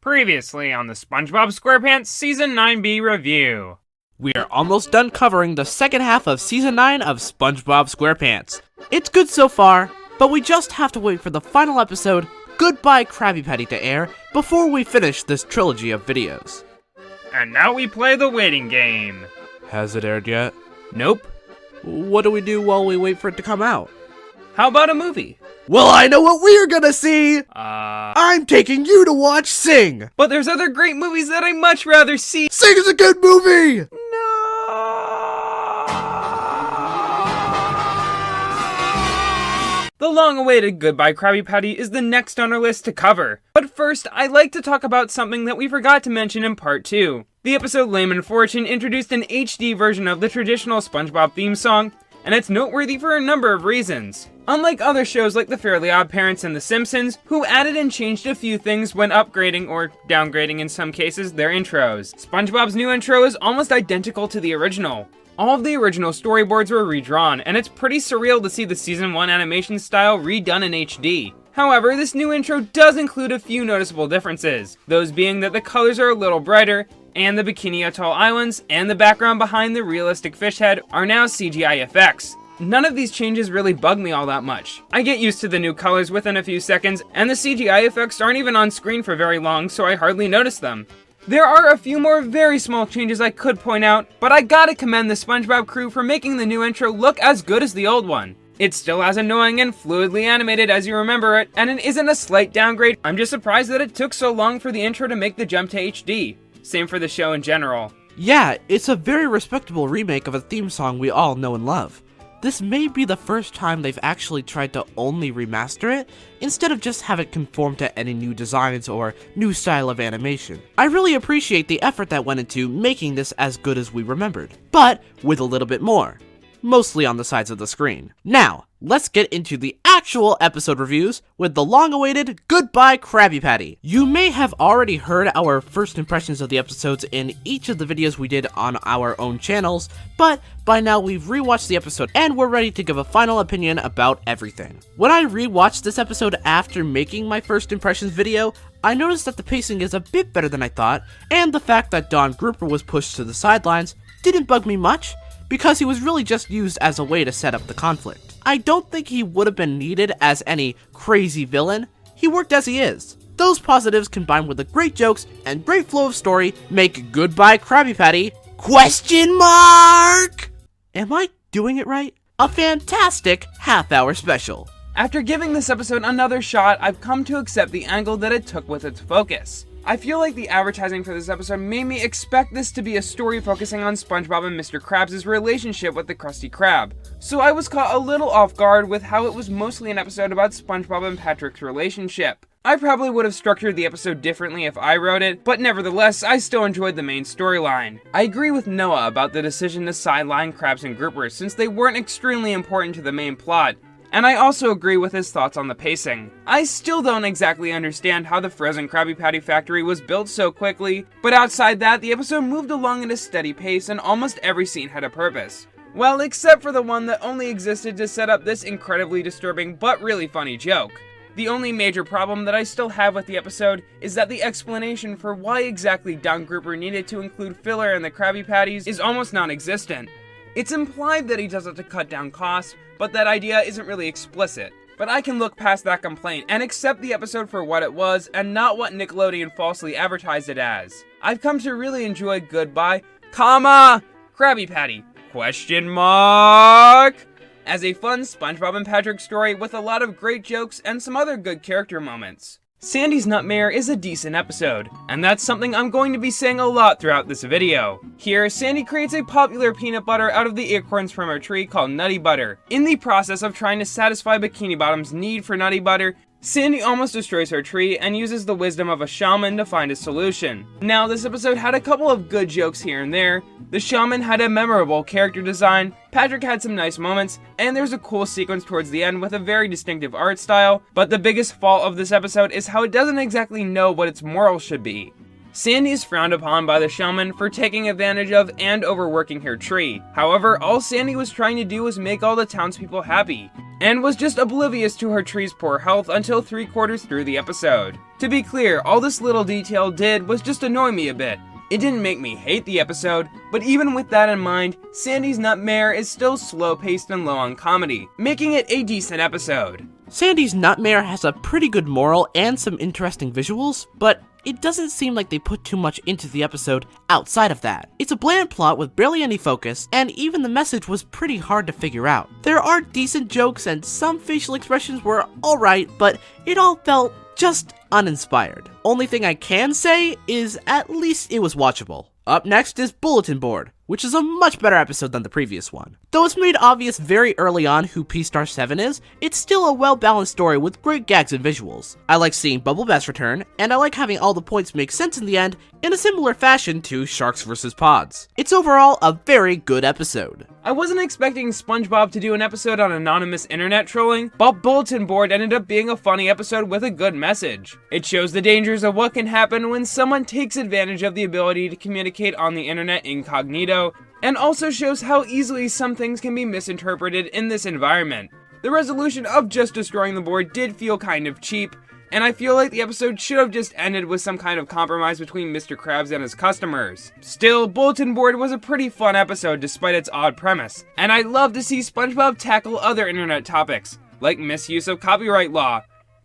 Previously on the SpongeBob Squarepants Season 9B review. We are almost done covering the second half of Season 9 of SpongeBob Squarepants. It's good so far, but we just have to wait for the final episode, Goodbye Krabby Patty, to air before we finish this trilogy of videos. And now we play the waiting game. Has it aired yet? Nope. What do we do while we wait for it to come out? How about a movie? Well, I know what we're gonna see! I'm taking you to watch Sing! But there's other great movies that I'd much rather see. Sing is a good movie! The long-awaited Goodbye Krabby Patty is the next on our list to cover. But first, I'd like to talk about something that we forgot to mention in part 2. The episode Layman Fortune introduced an HD version of the traditional SpongeBob theme song, and it's noteworthy for a number of reasons. Unlike other shows like The Fairly Odd Parents and The Simpsons, who added and changed a few things when upgrading, or downgrading in some cases, their intros, SpongeBob's new intro is almost identical to the original. All of the original storyboards were redrawn, and it's pretty surreal to see the Season 1 animation style redone in HD. However, this new intro does include a few noticeable differences, those being that the colors are a little brighter, and the Bikini Atoll Islands and the background behind the realistic fish head are now CGI effects. None of these changes really bug me all that much. I get used to the new colors within a few seconds, and the CGI effects aren't even on screen for very long, so I hardly notice them. There are a few more very small changes I could point out, but I gotta commend the SpongeBob crew for making the new intro look as good as the old one. It's still as annoying and fluidly animated as you remember it, and it isn't a slight downgrade. I'm just surprised that it took so long for the intro to make the jump to HD. Same for the show in general. Yeah, it's a very respectable remake of a theme song we all know and love. This may be the first time they've actually tried to only remaster it, instead of just have it conform to any new designs or new style of animation. I really appreciate the effort that went into making this as good as we remembered, but with a little bit more. Mostly on the sides of the screen. Now, let's get into the actual episode reviews with the long-awaited Goodbye Krabby Patty. You may have already heard our first impressions of the episodes in each of the videos we did on our own channels, but by now we've rewatched the episode and we're ready to give a final opinion about everything. When I rewatched this episode after making my first impressions video, I noticed that the pacing is a bit better than I thought, and the fact that Don Grouper was pushed to the sidelines didn't bug me much, because he was really just used as a way to set up the conflict. I don't think he would have been needed as any crazy villain. He worked as he is. Those positives combined with the great jokes and great flow of story make Goodbye Krabby Patty ? Am I doing it right? A fantastic half-hour special. After giving this episode another shot, I've come to accept the angle that it took with its focus. I feel like the advertising for this episode made me expect this to be a story focusing on SpongeBob and Mr. Krabs' relationship with the Krusty Krab. So I was caught a little off guard with how it was mostly an episode about SpongeBob and Patrick's relationship. I probably would have structured the episode differently if I wrote it, but nevertheless, I still enjoyed the main storyline. I agree with Noah about the decision to sideline Krabs and Grouper since they weren't extremely important to the main plot. And I also agree with his thoughts on the pacing. I still don't exactly understand how the frozen Krabby Patty factory was built so quickly, but outside that, the episode moved along at a steady pace and almost every scene had a purpose. Well, except for the one that only existed to set up this incredibly disturbing but really funny joke. The only major problem that I still have with the episode is that the explanation for why exactly Don Grouper needed to include filler in the Krabby Patties is almost non-existent. It's implied that he does it to cut down costs, but that idea isn't really explicit. But I can look past that complaint and accept the episode for what it was and not what Nickelodeon falsely advertised it as. I've come to really enjoy Goodbye, Krabby Patty, ? As a fun SpongeBob and Patrick story with a lot of great jokes and some other good character moments. Sandy's Nut Mare is a decent episode, and that's something I'm going to be saying a lot throughout this video. Here, Sandy creates a popular peanut butter out of the acorns from her tree called Nutty Butter. In the process of trying to satisfy Bikini Bottom's need for Nutty Butter, Sandy almost destroys her tree and uses the wisdom of a shaman to find a solution. Now, this episode had a couple of good jokes here and there. The shaman had a memorable character design, Patrick had some nice moments, and there's a cool sequence towards the end with a very distinctive art style, but the biggest fault of this episode is how it doesn't exactly know what its moral should be. Sandy is frowned upon by the showman for taking advantage of and overworking her tree. However, all Sandy was trying to do was make all the townspeople happy, and was just oblivious to her tree's poor health until 3/4 through the episode. To be clear, all this little detail did was just annoy me a bit. It didn't make me hate the episode, but even with that in mind, Sandy's Nut Mare is still slow-paced and low on comedy, making it a decent episode. Sandy's Nut Mare has a pretty good moral and some interesting visuals, but it doesn't seem like they put too much into the episode outside of that. It's a bland plot with barely any focus, and even the message was pretty hard to figure out. There are decent jokes and some facial expressions were alright, but it all felt just uninspired. Only thing I can say is at least it was watchable. Up next is Bulletin Board, which is a much better episode than the previous one. Though it's made obvious very early on who P*7 is, it's still a well-balanced story with great gags and visuals. I like seeing Bubble Bass return, and I like having all the points make sense in the end in a similar fashion to Sharks vs. Pods. It's overall a very good episode. I wasn't expecting SpongeBob to do an episode on anonymous internet trolling, but Bulletin Board ended up being a funny episode with a good message. It shows the dangers of what can happen when someone takes advantage of the ability to communicate on the internet incognito, and also shows how easily some things can be misinterpreted in this environment. The resolution of just destroying the board did feel kind of cheap, and I feel like the episode should have just ended with some kind of compromise between Mr. Krabs and his customers. Still, Bulletin Board was a pretty fun episode despite its odd premise, and I'd love to see SpongeBob tackle other internet topics, like misuse of copyright law.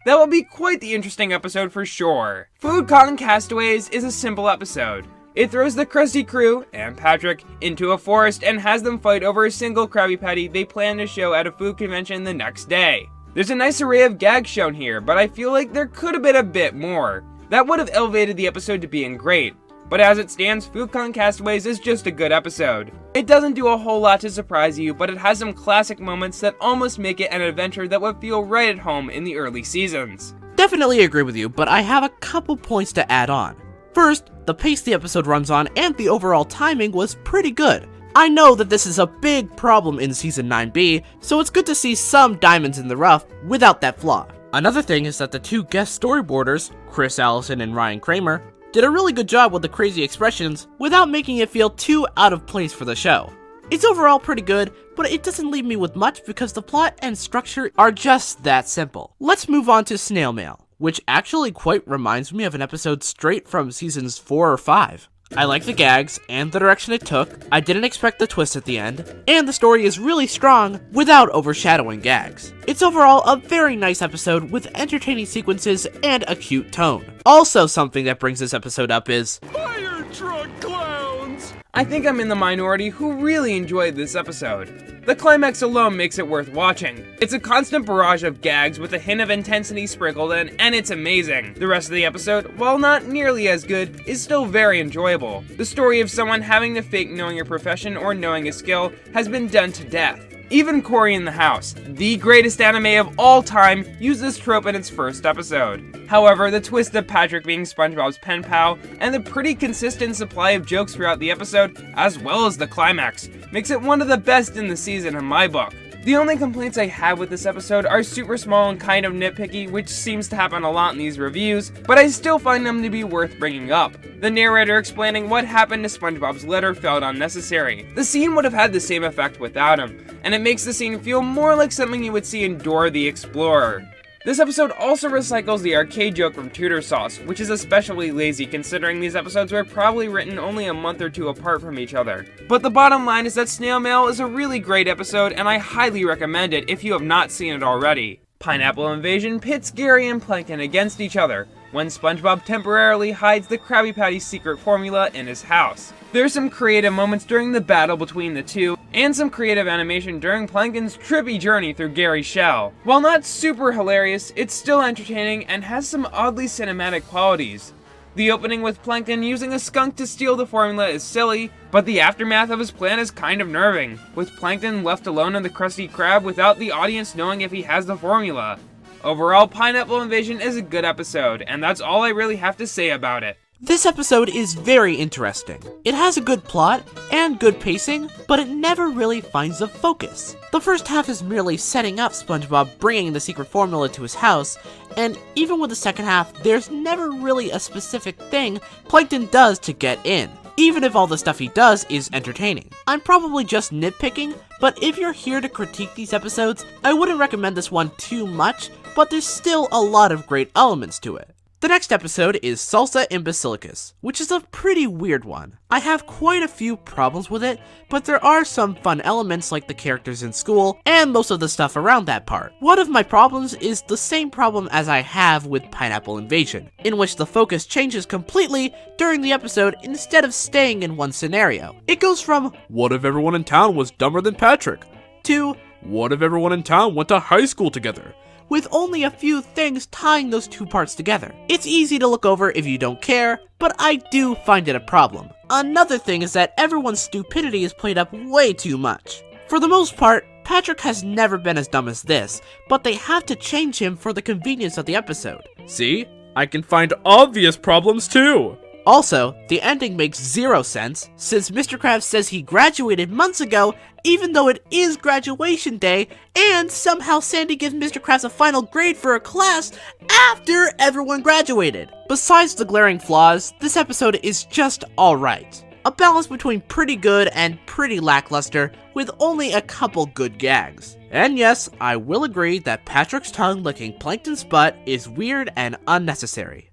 That will be quite the interesting episode for sure. Food Con Castaways is a simple episode. It throws the Krusty crew, and Patrick, into a forest and has them fight over a single Krabby Patty they plan to show at a food convention the next day. There's a nice array of gags shown here, but I feel like there could have been a bit more. That would have elevated the episode to being great, but as it stands, Food Con Castaways is just a good episode. It doesn't do a whole lot to surprise you, but it has some classic moments that almost make it an adventure that would feel right at home in the early seasons. Definitely agree with you, but I have a couple points to add on. First, the pace the episode runs on and the overall timing was pretty good. I know that this is a big problem in Season 9B, so it's good to see some diamonds in the rough without that flaw. Another thing is that the two guest storyboarders, Chris Allison and Ryan Kramer, did a really good job with the crazy expressions without making it feel too out of place for the show. It's overall pretty good, but it doesn't leave me with much because the plot and structure are just that simple. Let's move on to Snail Mail, which actually quite reminds me of an episode straight from seasons 4 or 5. I like the gags and the direction it took, I didn't expect the twist at the end, and the story is really strong without overshadowing gags. It's overall a very nice episode with entertaining sequences and a cute tone. Also something that brings this episode up is Fire truck clowns! I think I'm in the minority who really enjoyed this episode. The climax alone makes it worth watching. It's a constant barrage of gags with a hint of intensity sprinkled in, and it's amazing. The rest of the episode, while not nearly as good, is still very enjoyable. The story of someone having to fake knowing a profession or knowing a skill has been done to death. Even Cory in the House, the greatest anime of all time, used this trope in its first episode. However, the twist of Patrick being SpongeBob's pen pal, and the pretty consistent supply of jokes throughout the episode, as well as the climax, makes it one of the best in the season in my book. The only complaints I have with this episode are super small and kind of nitpicky, which seems to happen a lot in these reviews, but I still find them to be worth bringing up. The narrator explaining what happened to SpongeBob's letter felt unnecessary. The scene would have had the same effect without him, and it makes the scene feel more like something you would see in Dora the Explorer. This episode also recycles the arcade joke from Tudor Sauce, which is especially lazy considering these episodes were probably written only a month or two apart from each other. But the bottom line is that Snail Mail is a really great episode, and I highly recommend it if you have not seen it already. Pineapple Invasion pits Gary and Plankton against each other, when SpongeBob temporarily hides the Krabby Patty's secret formula in his house. There's some creative moments during the battle between the two, and some creative animation during Plankton's trippy journey through Gary's shell. While not super hilarious, it's still entertaining and has some oddly cinematic qualities. The opening with Plankton using a skunk to steal the formula is silly, but the aftermath of his plan is kind of nerving, with Plankton left alone in the Krusty Krab without the audience knowing if he has the formula. Overall, Pineapple Invasion is a good episode, and that's all I really have to say about it. This episode is very interesting. It has a good plot and good pacing, but it never really finds a focus. The first half is merely setting up SpongeBob bringing the secret formula to his house, and even with the second half, there's never really a specific thing Plankton does to get in, even if all the stuff he does is entertaining. I'm probably just nitpicking, but if you're here to critique these episodes, I wouldn't recommend this one too much, but there's still a lot of great elements to it. The next episode is Salsa and Basilicas, which is a pretty weird one. I have quite a few problems with it, but there are some fun elements like the characters in school and most of the stuff around that part. One of my problems is the same problem as I have with Pineapple Invasion, in which the focus changes completely during the episode instead of staying in one scenario. It goes from, "What if everyone in town was dumber than Patrick?" to, "What if everyone in town went to high school together?" with only a few things tying those two parts together. It's easy to look over if you don't care, but I do find it a problem. Another thing is that everyone's stupidity is played up way too much. For the most part, Patrick has never been as dumb as this, but they have to change him for the convenience of the episode. See? I can find obvious problems too. Also, the ending makes zero sense, since Mr. Krabs says he graduated months ago, even though it is graduation day, and somehow Sandy gives Mr. Krabs a final grade for a class after everyone graduated. Besides the glaring flaws, this episode is just alright. A balance between pretty good and pretty lackluster, with only a couple good gags. And yes, I will agree that Patrick's tongue licking Plankton's butt is weird and unnecessary.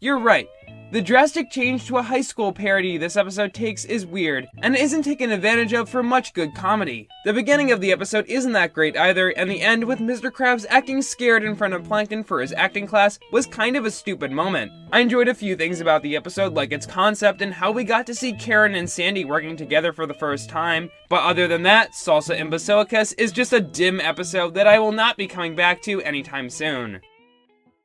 You're right. The drastic change to a high school parody this episode takes is weird, and isn't taken advantage of for much good comedy. The beginning of the episode isn't that great either, and the end with Mr. Krabs acting scared in front of Plankton for his acting class was kind of a stupid moment. I enjoyed a few things about the episode, like its concept and how we got to see Karen and Sandy working together for the first time, but other than that, Salsa and Basilicas is just a dim episode that I will not be coming back to anytime soon.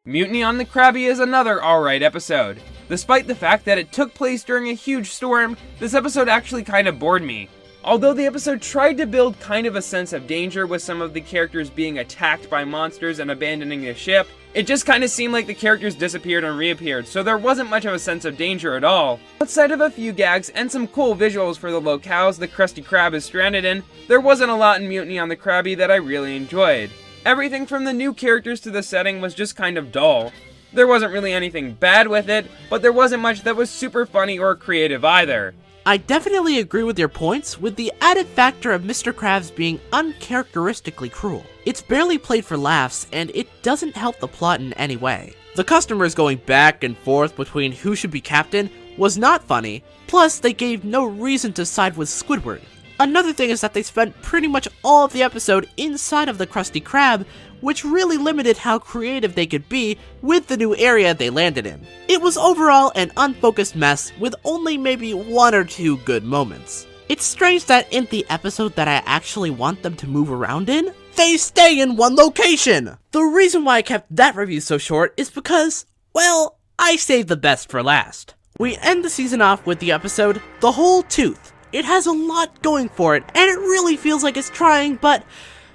Mutiny on the Crabby is another alright episode. Despite the fact that it took place during a huge storm, this episode actually kind of bored me. Although the episode tried to build kind of a sense of danger with some of the characters being attacked by monsters and abandoning the ship, it just kind of seemed like the characters disappeared and reappeared, so there wasn't much of a sense of danger at all. Outside of a few gags and some cool visuals for the locales the Krusty Krab is stranded in, there wasn't a lot in Mutiny on the Crabby that I really enjoyed. Everything from the new characters to the setting was just kind of dull. There wasn't really anything bad with it, but there wasn't much that was super funny or creative either. I definitely agree with your points, with the added factor of Mr. Krabs being uncharacteristically cruel. It's barely played for laughs, and it doesn't help the plot in any way. The customers going back and forth between who should be captain was not funny, plus they gave no reason to side with Squidward. Another thing is that they spent pretty much all of the episode inside of the Krusty Krab, which really limited how creative they could be with the new area they landed in. It was overall an unfocused mess with only maybe one or two good moments. It's strange that in the episode that I actually want them to move around in, they stay in one location! The reason why I kept that review so short is because, well, I saved the best for last. We end the season off with the episode, The Whole Tooth. It has a lot going for it, and it really feels like it's trying, but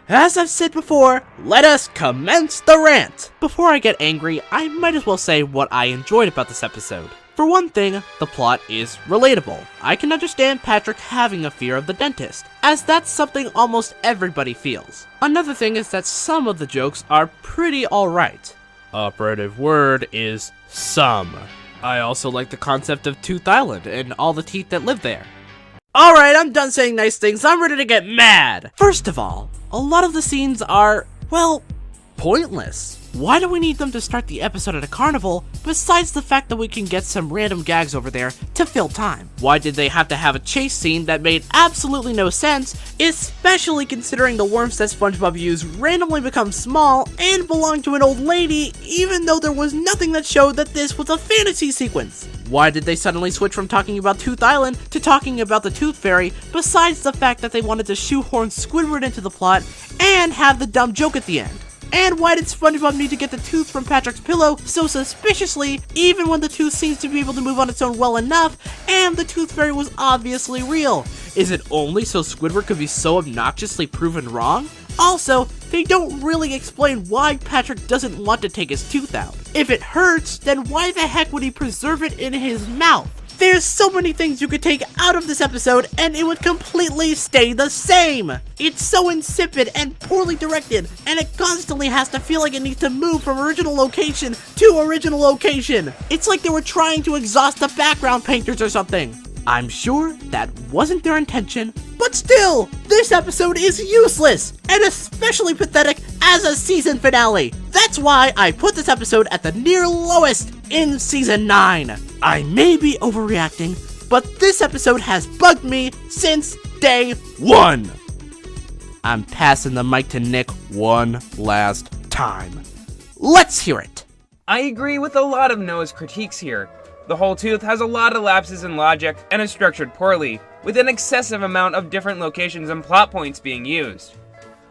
as I've said before, let us commence the rant! Before I get angry, I might as well say what I enjoyed about this episode. For one thing, the plot is relatable. I can understand Patrick having a fear of the dentist, as that's something almost everybody feels. Another thing is that some of the jokes are pretty alright. Operative word is some. I also like the concept of Tooth Island and all the teeth that live there. Alright, I'm done saying nice things, I'm ready to get mad! First of all, a lot of the scenes are, well, pointless. Why do we need them to start the episode at a carnival, besides the fact that we can get some random gags over there to fill time? Why did they have to have a chase scene that made absolutely no sense, especially considering the worms that SpongeBob used randomly become small and belong to an old lady, even though there was nothing that showed that this was a fantasy sequence? Why did they suddenly switch from talking about Tooth Island to talking about the Tooth Fairy, besides the fact that they wanted to shoehorn Squidward into the plot and have the dumb joke at the end? And why did SpongeBob need to get the tooth from Patrick's pillow so suspiciously, even when the tooth seems to be able to move on its own well enough, and the Tooth Fairy was obviously real? Is it only so Squidward could be so obnoxiously proven wrong? Also, they don't really explain why Patrick doesn't want to take his tooth out. If it hurts, then why the heck would he preserve it in his mouth? There's so many things you could take out of this episode and it would completely stay the same. It's so insipid and poorly directed, and it constantly has to feel like it needs to move from original location to original location. It's like they were trying to exhaust the background painters or something. I'm sure that wasn't their intention, but still, this episode is useless, and especially pathetic as a season finale. That's why I put this episode at the near lowest in Season 9. I may be overreacting, but this episode has bugged me since day 1. I'm passing the mic to Nick one last time. Let's hear it. I agree with a lot of Noah's critiques here. The whole tooth has a lot of lapses in logic and is structured poorly, with an excessive amount of different locations and plot points being used.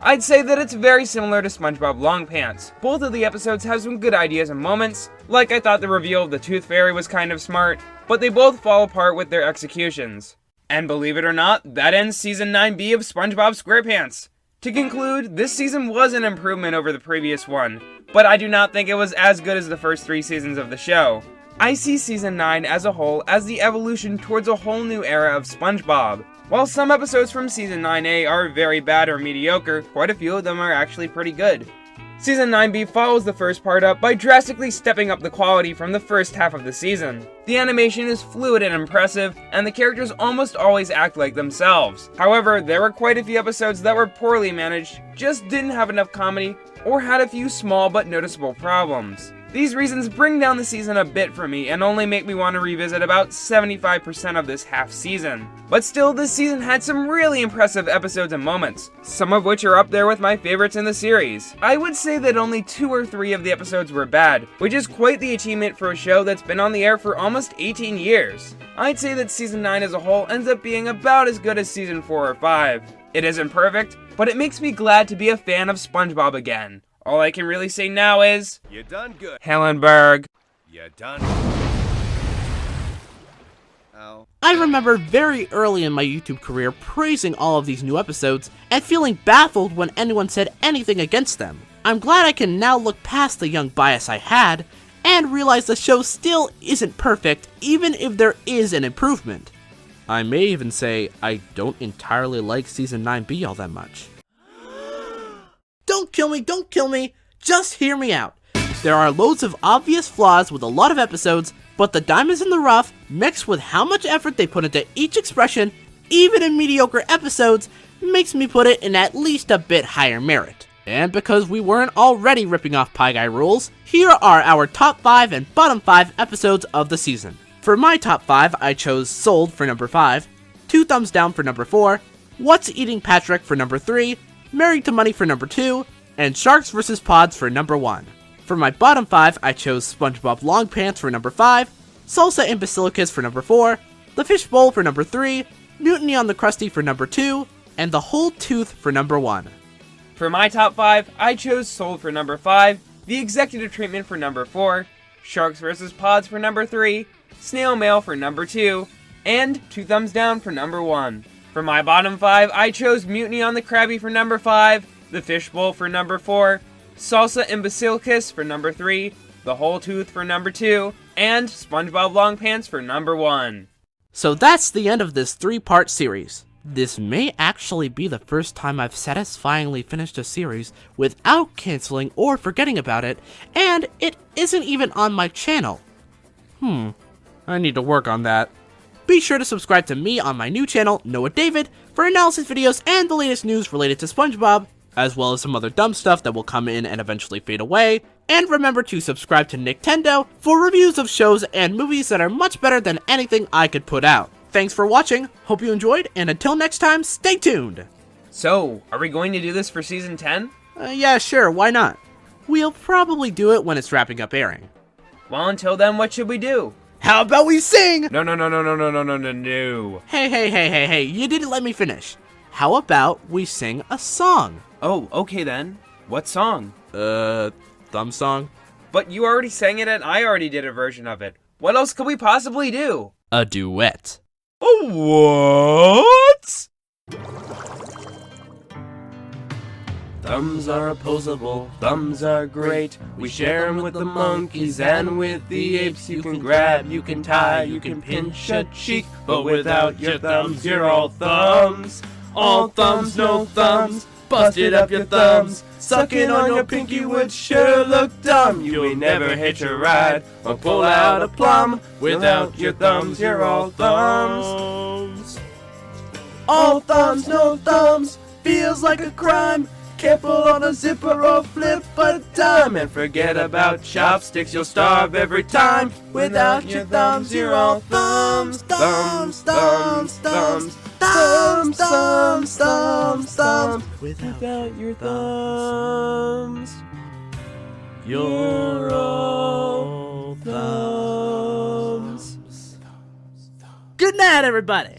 I'd say that it's very similar to SpongeBob Longpants. Both of the episodes have some good ideas and moments, like I thought the reveal of the Tooth Fairy was kind of smart, but they both fall apart with their executions. And believe it or not, that ends Season 9B of SpongeBob Squarepants. To conclude, this season was an improvement over the previous one, but I do not think it was as good as the first 3 seasons of the show. I see Season 9 as a whole as the evolution towards a whole new era of SpongeBob. While some episodes from Season 9A are very bad or mediocre, quite a few of them are actually pretty good. Season 9B follows the first part up by drastically stepping up the quality from the first half of the season. The animation is fluid and impressive, and the characters almost always act like themselves. However, there were quite a few episodes that were poorly managed, just didn't have enough comedy, or had a few small but noticeable problems. These reasons bring down the season a bit for me and only make me want to revisit about 75% of this half season. But still, this season had some really impressive episodes and moments, some of which are up there with my favorites in the series. I would say that only 2 or 3 of the episodes were bad, which is quite the achievement for a show that's been on the air for almost 18 years. I'd say that Season 9 as a whole ends up being about as good as Season 4 or 5. It isn't perfect, but it makes me glad to be a fan of SpongeBob again. All I can really say now is, You done good. Hellenberg. You done. Ow. I remember very early in my YouTube career praising all of these new episodes and feeling baffled when anyone said anything against them. I'm glad I can now look past the young bias I had and realize the show still isn't perfect, even if there is an improvement. I may even say I don't entirely like Season 9B all that much. Don't kill me, just hear me out. There are loads of obvious flaws with a lot of episodes, but the diamonds in the rough, mixed with how much effort they put into each expression, even in mediocre episodes, makes me put it in at least a bit higher merit. And because we weren't already ripping off Pie Guy rules, here are our top 5 and bottom 5 episodes of the season. For my top 5, I chose Sold for number 5, 2 Thumbs Down for number 4, What's Eating Patrick for number 3, Married to Money for number 2, and Sharks vs. Pods for number 1. For my bottom 5, I chose SpongeBob Longpants for number 5, Salsa and Basilicas for number 4, The Fishbowl for number 3, Mutiny on the Krusty for number 2, and The Whole Tooth for number 1. For my top 5, I chose Sold for number 5, The Executive Treatment for number 4, Sharks vs. Pods for number 3, Snail Mail for number 2, and 2 Thumbs Down for number 1. For my bottom 5, I chose Mutiny on the Crabby for number 5, The Fishbowl for number 4, Salsa and Basilicas for number 3, The Whole Tooth for number 2, and SpongeBob Longpants for number 1. So that's the end of this 3-part series. This may actually be the first time I've satisfyingly finished a series without canceling or forgetting about it, and it isn't even on my channel. I need to work on that. Be sure to subscribe to me on my new channel, Noah David, for analysis videos and the latest news related to SpongeBob, as well as some other dumb stuff that will come in and eventually fade away. And remember to subscribe to Nintendo for reviews of shows and movies that are much better than anything I could put out. Thanks for watching, hope you enjoyed, and until next time, stay tuned! So, are we going to do this for Season 10? Yeah, sure, why not? We'll probably do it when it's wrapping up airing. Well, until then, what should we do? How about we sing? No. Hey, you didn't let me finish. How about we sing a song? Oh, okay then. What song? Thumb song? But you already sang it and I already did a version of it. What else could we possibly do? A duet. Oh, what? Thumbs are opposable, thumbs are great. We share 'em with the monkeys and with the apes. You can grab, you can tie, you can pinch a cheek, but without your thumbs, you're all thumbs. All thumbs, no thumbs, busted up your thumbs. Sucking on your pinky would sure look dumb. You ain't never hitch a ride or pull out a plum. Without your thumbs, you're all thumbs. All thumbs, no thumbs, feels like a crime. Can't pull on a zipper or flip a dime. And forget about chopsticks, you'll starve every time. Without your thumbs, you're all thumbs. Thumbs, thumbs, thumbs, thumbs, thumbs, thumbs, thumbs. Without your thumbs, you're all thumbs. Good night, everybody.